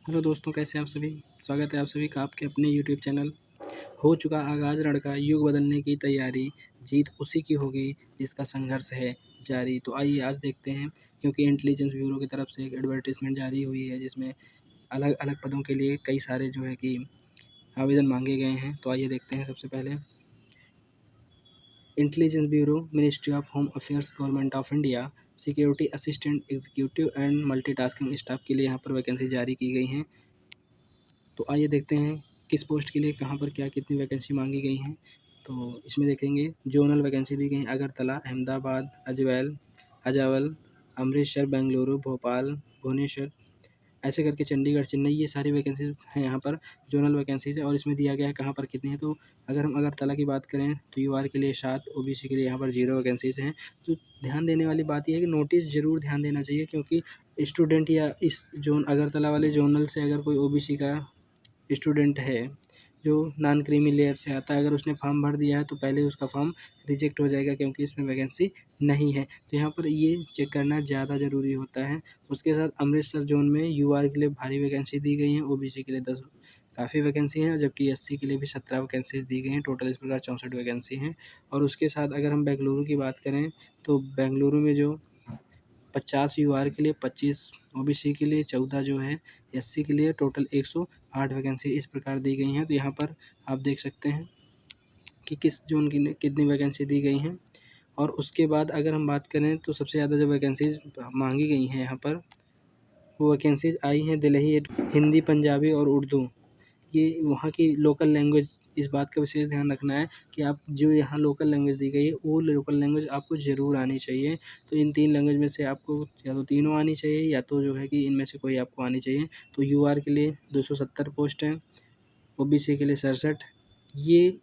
Hello दोस्तों, कैसे हैं आप सभी। स्वागत है आप सभी का आपके अपने यूट्यूब चैनल। हो चुका आगाज़ रणका, युग बदलने की तैयारी, जीत उसी की होगी जिसका संघर्ष है जारी। तो आइए आज देखते हैं, क्योंकि इंटेलिजेंस ब्यूरो की तरफ से एक एडवर्टाइजमेंट जारी हुई है जिसमें अलग अलग पदों के लिए कई सारे जो है कि आवेदन मांगे गए हैं। तो आइए देखते हैं। सबसे पहले intelligence bureau, ministry of home affairs, government of India, security assistant, executive and multitasking staff के लिए यहाँ पर वैकेंसी जारी की गई हैं। तो आइए देखते हैं किस पोस्ट के लिए कहाँ पर क्या कितनी वैकेंसी मांगी गई हैं। तो इसमें देखेंगे जोनल वैकेंसी दी गई हैं अगरतला, अहमदाबाद, अजावल, अमृतसर, बेंगलुरु, भोपाल, भुवनेश्वर, ऐसे करके चंडीगढ़, चेन्नई, ये सारी वैकेंसी हैं यहाँ पर जोनल वैकेंसीज है। और इसमें दिया गया है कहाँ पर कितनी है। तो अगर हम अगरतला की बात करें तो यूआर के लिए 7, ओबीसी के लिए यहाँ पर 0 वैकेंसीज हैं। तो ध्यान देने वाली बात यह है कि नोटिस ज़रूर ध्यान देना चाहिए, क्योंकि स्टूडेंट या इस जोन अगरतला वाले जोनल से अगर कोई ओबीसी का स्टूडेंट है जो नॉन क्रीमी लेयर से आता है, अगर उसने फॉर्म भर दिया है तो पहले उसका फॉर्म रिजेक्ट हो जाएगा, क्योंकि इसमें वैकेंसी नहीं है। तो यहाँ पर ये चेक करना ज़्यादा ज़रूरी होता है। उसके साथ अमृतसर जोन में यूआर के लिए भारी वैकेंसी दी गई हैं, ओबीसी के लिए 10 काफ़ी वैकेंसी हैं, जबकि एससी के लिए भी 17 वैकेंसीज दी गई हैं। टोटल इस प्रकार 64 वैकेंसी हैं। और उसके साथ अगर हम बेंगलुरु की बात करें तो बेंगलुरु में जो 50 यूआर के लिए, 25 ओबीसी के लिए, 14 जो है एससी के लिए, टोटल 108 वैकेंसी इस प्रकार दी गई हैं। तो यहाँ पर आप देख सकते हैं कि किस जोन की कितनी वैकेंसी दी गई हैं। और उसके बाद अगर हम बात करें तो सबसे ज़्यादा जो वैकेंसीज मांगी गई हैं यहाँ पर, वो वैकेंसीज आई हैं दिल्ली, हिंदी, पंजाबी और उर्दू। ये वहाँ की लोकल लैंग्वेज, इस बात का विशेष ध्यान रखना है कि आप जो यहाँ लोकल लैंग्वेज दी गई है वो लोकल लैंग्वेज आपको ज़रूर आनी चाहिए। तो इन 3 लैंग्वेज में से आपको या तो तीनों आनी चाहिए, या तो जो है कि इनमें से कोई आपको आनी चाहिए। तो यूआर के लिए 270 पोस्ट हैं, ओबीसी के लिए 67। ये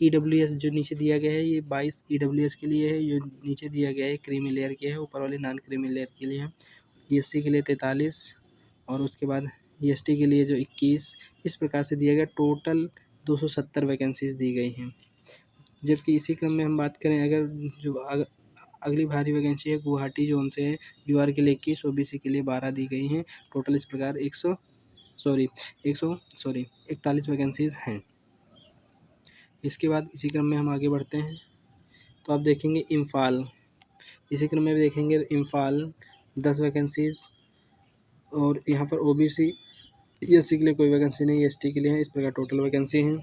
ईडब्ल्यूएस जो नीचे दिया गया है, ये 22 ईडब्ल्यूएस के लिए है। जो नीचे दिया गया है क्रीमी लेयर के है, ऊपर वाले नॉन क्रीमी लेयर के लिए है। एससी के लिए 43 और उसके बाद एसटी के लिए जो 21, इस प्रकार से दिया गया। टोटल 270 वैकेंसीज दी गई हैं। जबकि इसी क्रम में हम बात करें, अगर जो अगली भारी वैकेंसी है गुवाहाटी जोन से है, यूआर के लिए 21, ओबीसी के लिए 12 दी गई हैं। टोटल इस प्रकार 41 वैकेंसीज हैं। इसके बाद इसी क्रम में हम आगे बढ़ते हैं तो आप देखेंगे इम्फाल, इसी क्रम में भी देखेंगे इम्फाल 10 वैकेंसीज। और यहाँ पर ओबीसी, एससी के लिए कोई वैकेंसी नहीं, एसटी के लिए है। इस प्रकार टोटल वैकेंसी हैं।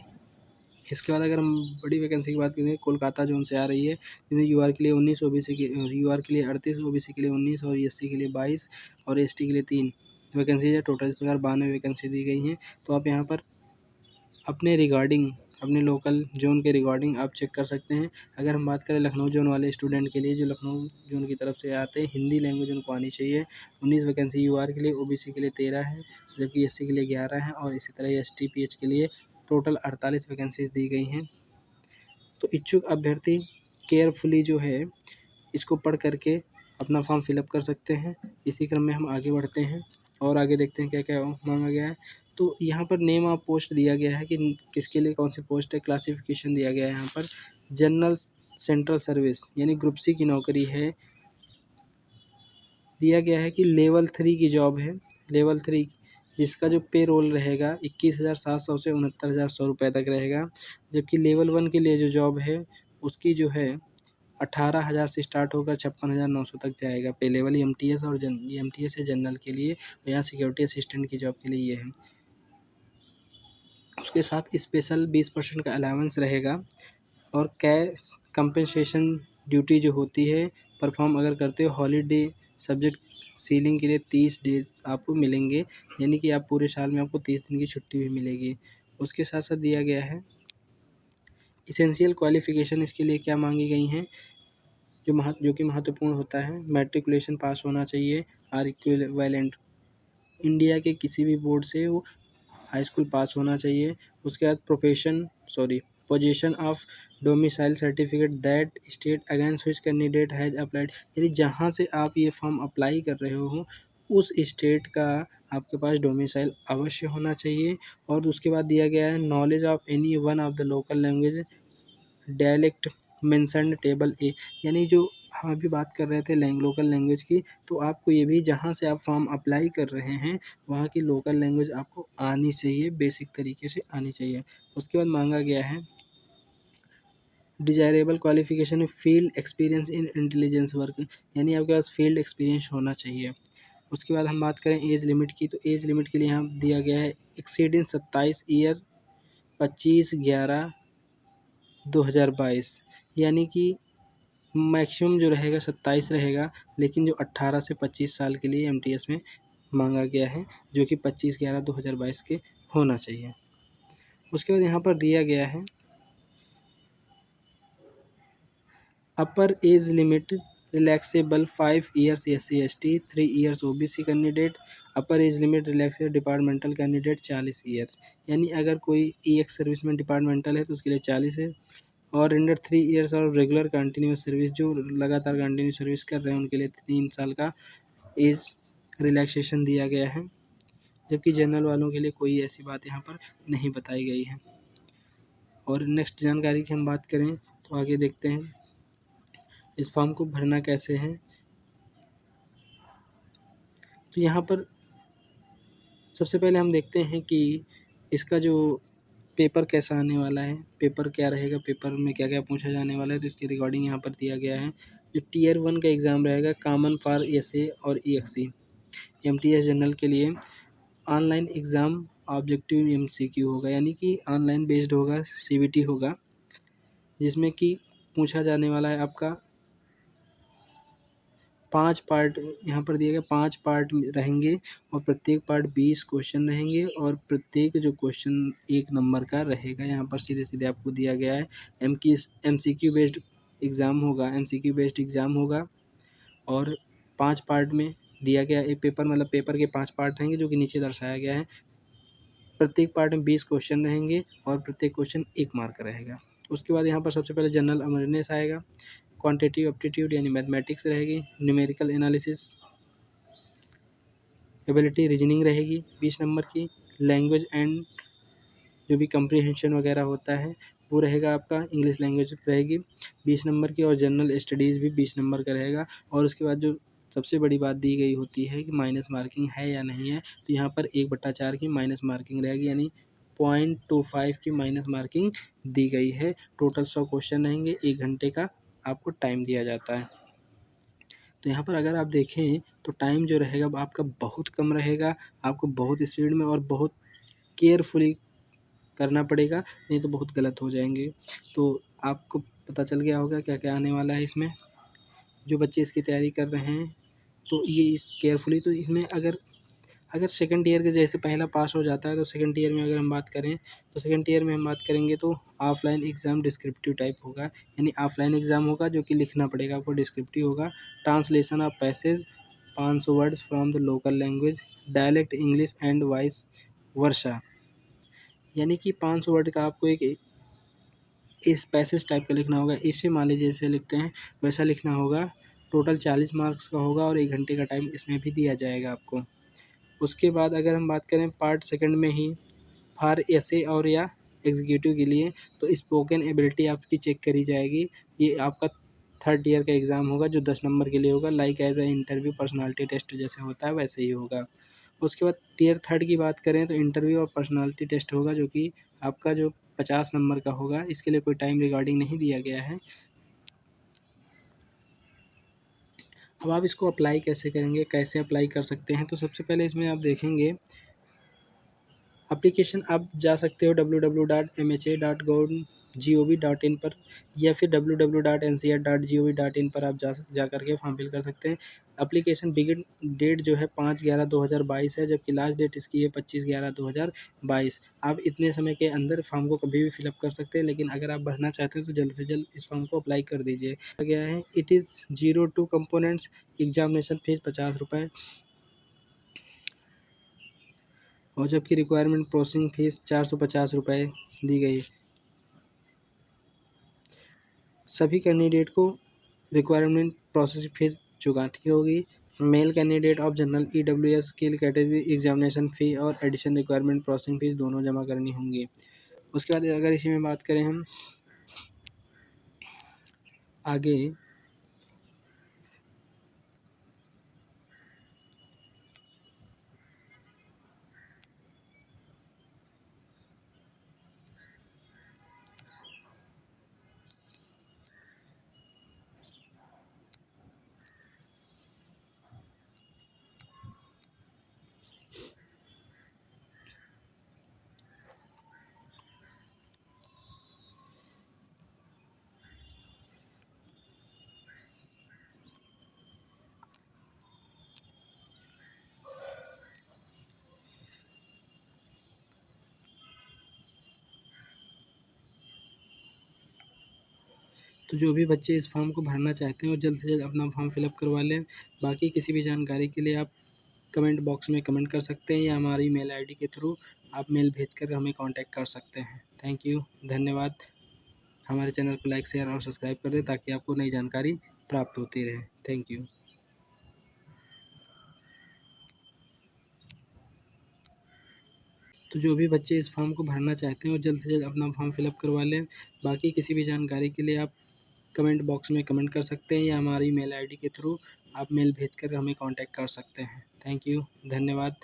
इसके बाद अगर हम बड़ी वैकेंसी की बात करें, कोलकाता जोन से आ रही है, जिसमें यूआर के लिए 19, ओबीसी के यूआर के लिए 38, ओबीसी के लिए 19 और एससी के लिए 22 और एसटी के लिए 3 वैकेंसीज है। टोटल इस प्रकार 92 वैकेंसी दी गई हैं। तो आप यहाँ पर अपने रिगार्डिंग, अपने लोकल जोन के रिगार्डिंग आप चेक कर सकते हैं। अगर हम बात करें लखनऊ जोन वाले स्टूडेंट के लिए, जो लखनऊ जोन की तरफ से आते हैं, हिंदी लैंग्वेज उनको आनी चाहिए। 19 वैकेंसी यूआर के लिए, ओबीसी के लिए 13 है, जबकि एससी के लिए 11 है और इसी तरह एसटीपीएच के लिए टोटल 48 वैकेंसीज दी गई हैं। तो इच्छुक अभ्यर्थी केयरफुली जो है इसको पढ़ करके अपना फॉर्म फिलअप कर सकते हैं। इसी क्रम में हम आगे बढ़ते हैं और आगे देखते हैं क्या क्या मांगा गया है। तो यहाँ पर नेम ऑफ पोस्ट दिया गया है कि किसके लिए कौन सी पोस्ट है। क्लासिफिकेशन दिया गया है यहाँ पर जनरल सेंट्रल सर्विस, यानी ग्रुप सी की नौकरी है। दिया गया है कि लेवल 3 की जॉब है, लेवल 3, जिसका जो पे रोल रहेगा 21,700 से 69,100 रुपये तक रहेगा। जबकि लेवल 1 के लिए जो जॉब है उसकी जो है 18,000 से स्टार्ट होकर 56,900 तक जाएगा पे लेवल। एमटीएस और एमटीएस है जनरल के लिए, और यहाँ सिक्योरिटी असिस्टेंट की जॉब के लिए ये है। उसके साथ स्पेशल 20% का अलाउंस रहेगा। और कैश कंपनसेशन ड्यूटी जो होती है परफॉर्म अगर करते हो, हॉलीडे सब्जेक्ट सीलिंग के लिए 30 डेज आपको मिलेंगे, यानी कि आप पूरे साल में आपको 30 दिन की छुट्टी भी मिलेगी। उसके साथ साथ दिया गया है इसेंशियल क्वालिफ़िकेशन इसके लिए क्या मांगी गई हैं, जो कि महत्वपूर्ण होता है। मैट्रिकुलेशन पास होना चाहिए, आर इक्विवेलेंट इंडिया के किसी भी बोर्ड से वो हाई स्कूल पास होना चाहिए। उसके बाद position of domicile certificate that state against which candidate has applied, यानी जहाँ से आप ये फॉर्म अप्लाई कर रहे हो उस स्टेट का आपके पास डोमिसाइल अवश्य होना चाहिए। और उसके बाद दिया गया है knowledge of any one of the local language dialect mentioned table A, यानी जो हम अभी बात कर रहे थे लोकल लैंग्वेज की, तो आपको ये भी जहाँ से आप फॉर्म अप्लाई कर रहे हैं वहाँ की लोकल लैंग्वेज आपको आनी चाहिए, बेसिक तरीके से आनी चाहिए। उसके बाद मांगा गया है desirable qualification field experience in intelligence work, यानी आपके पास फील्ड एक्सपीरियंस होना चाहिए। उसके बाद हम बात करें एज लिमिट की, तो एज लिमिट के लिए यहाँ दिया गया है एक्सीडिंग 27 ईयर 25/11/2022, यानी कि मैक्सिमम जो रहेगा 27 रहेगा, लेकिन जो 18 से 25 साल के लिए एमटीएस में मांगा गया है, जो कि 25/11/2022 के होना चाहिए। उसके बाद यहाँ पर दिया गया है अपर age limit relaxable 5 years SC/ST, 3 years OBC candidate, अपर age limit relaxable departmental candidate 40 year, यानी अगर कोई EX सर्विस में डिपार्टमेंटल है तो उसके लिए 40 है, और अंडर 3 ईयर्स और रेगुलर कंटिन्यूस सर्विस जो लगातार कंटिन्यू सर्विस कर रहे हैं उनके लिए 3 साल का एज रिलैक्सेशन दिया गया है, जबकि जनरल वालों के लिए कोई ऐसी बात यहाँ पर नहीं बताई गई है। और नेक्स्ट जानकारी की हम बात करें तो आगे देखते हैं इस फॉर्म को भरना कैसे है। तो यहाँ पर सबसे पहले हम देखते हैं कि इसका जो पेपर कैसा आने वाला है, पेपर क्या रहेगा, पेपर में क्या क्या पूछा जाने वाला है, तो इसकी रिकॉर्डिंग यहाँ पर दिया गया है। जो Tier 1 का एग्ज़ाम रहेगा कॉमन फॉर SA और EXE MTS जनरल के लिए ऑनलाइन एग्ज़ाम ऑब्जेक्टिव MCQ होगा, यानी कि ऑनलाइन बेस्ड होगा, CBT होगा, जिसमें कि पूछा जाने वाला है आपका 5 पार्ट, यहाँ पर दिया गया 5 पार्ट रहेंगे और प्रत्येक पार्ट 20 क्वेश्चन रहेंगे और प्रत्येक जो क्वेश्चन 1 नंबर का रहेगा। यहाँ पर सीधे आपको दिया गया है MCQ बेस्ड एग्ज़ाम होगा, MCQ बेस्ड एग्ज़ाम होगा और 5 पार्ट में दिया गया एक पेपर, मतलब पेपर के 5 पार्ट रहेंगे जो कि नीचे दर्शाया गया है। प्रत्येक पार्ट में 20 क्वेश्चन रहेंगे और प्रत्येक क्वेश्चन 1 मार्क का रहेगा। उसके बाद यहाँ पर सबसे पहले जनरल अवेयरनेस आएगा, क्वांटिटेटिव एप्टीट्यूड यानी मैथमेटिक्स रहेगी, न्यूमेरिकल एनालिसिस एबिलिटी रीजनिंग रहेगी 20 नंबर की, लैंग्वेज एंड जो भी कंप्रीहेंशन वगैरह होता है वो रहेगा आपका, इंग्लिश लैंग्वेज रहेगी 20 नंबर की, और जनरल स्टडीज़ भी 20 नंबर का रहेगा। और उसके बाद जो सबसे बड़ी बात दी गई होती है कि माइनस मार्किंग है या नहीं है, तो यहाँ पर 1/4 की माइनस मार्किंग रहेगी, यानी 0.25 की माइनस मार्किंग दी गई है। टोटल 100 क्वेश्चन रहेंगे, 1 घंटे का आपको टाइम दिया जाता है। तो यहाँ पर अगर आप देखें तो टाइम जो रहेगा वो आपका बहुत कम रहेगा, आपको बहुत स्पीड में और बहुत केयरफुली करना पड़ेगा, नहीं तो बहुत गलत हो जाएंगे। तो आपको पता चल गया होगा क्या क्या आने वाला है इसमें। जो बच्चे इसकी तैयारी कर रहे हैं तो ये इस केयरफुली, तो इसमें अगर सेकंड ईयर के जैसे पहला पास हो जाता है तो सेकंड ईयर में अगर हम बात करें तो सेकंड ईयर में हम बात करेंगे तो ऑफलाइन एग्ज़ाम डिस्क्रिप्टिव टाइप होगा, यानी ऑफलाइन एग्ज़ाम होगा जो कि लिखना पड़ेगा आपको, डिस्क्रिप्टिव होगा। Translation of passage 500 words from the local language dialect English and vice versa, यानी कि 500 वर्ड का आपको एक इस पैसेज टाइप का लिखना होगा, इसे मान लीजिए जैसे लिखते हैं वैसा लिखना होगा। टोटल 40 मार्क्स का होगा और 1 घंटे का टाइम इसमें भी दिया जाएगा आपको। उसके बाद अगर हम बात करें पार्ट सेकंड में ही फॉर एसे और या एग्जीक्यूटिव के लिए, तो स्पोकन एबिलिटी आपकी चेक करी जाएगी। ये आपका 3rd ईयर का एग्ज़ाम होगा जो 10 नंबर के लिए होगा, like as a interview personality test जैसे होता है वैसे ही होगा। उसके बाद टियर 3 की बात करें तो इंटरव्यू और पर्सनालिटी टेस्ट होगा जो कि आपका जो 50 नंबर का होगा, इसके लिए कोई टाइम रिगार्डिंग नहीं दिया गया है। अब आप इसको अप्लाई कैसे करेंगे, कैसे अप्लाई कर सकते हैं, तो सबसे पहले इसमें आप देखेंगे एप्लीकेशन आप जा सकते हो www.mha.gov.in पर या फिर www.ncr.gov.in पर आप जा करके फॉर्म फिल कर सकते हैं। एप्लीकेशन बिगिन डेट जो है 5/11/2022 है, जबकि लास्ट डेट इसकी है 25/11/2022। आप इतने समय के अंदर फॉर्म को कभी भी फिलअप कर सकते हैं, लेकिन अगर आप भरना चाहते हैं तो जल्द से जल्द इस फॉर्म को अप्लाई कर दीजिए। गया है it is 02 components, examination fees 50 रुपये, और जबकि रिक्वायरमेंट प्रोसेसिंग फ़ीस 450 रुपये दी गई। सभी कैंडिडेट को रिक्वायरमेंट प्रोसेसिंग फ़ीस चुकानी होगी। Male candidate of general EWS की कैटेगरी एग्जामिनेशन फ़ी और एडिशन रिक्वायरमेंट प्रोसेसिंग फ़ीस दोनों जमा करनी होंगी। उसके बाद अगर इसी में बात करें हम आगे तो जो भी बच्चे इस फॉर्म को भरना चाहते हैं वो जल्द से जल्द अपना फॉर्म फिलअप करवा लें। बाकी किसी भी जानकारी के लिए आप कमेंट बॉक्स में कमेंट कर सकते हैं या हमारी मेल आईडी के थ्रू आप मेल भेजकर हमें कांटेक्ट कर सकते हैं। थैंक यू, धन्यवाद। हमारे चैनल को लाइक, शेयर और सब्सक्राइब कर दें ताकि आपको नई जानकारी प्राप्त होती रहे। Thank you. तो जो भी बच्चे इस फॉर्म को भरना चाहते हैं वो जल्द से जल्द अपना फॉर्म फिलअप करवा लें। बाकी किसी भी जानकारी के लिए आप कमेंट बॉक्स में कमेंट कर सकते हैं या हमारी मेल आईडी के थ्रू आप मेल भेजकर हमें कांटेक्ट कर सकते हैं। थैंक यू, धन्यवाद।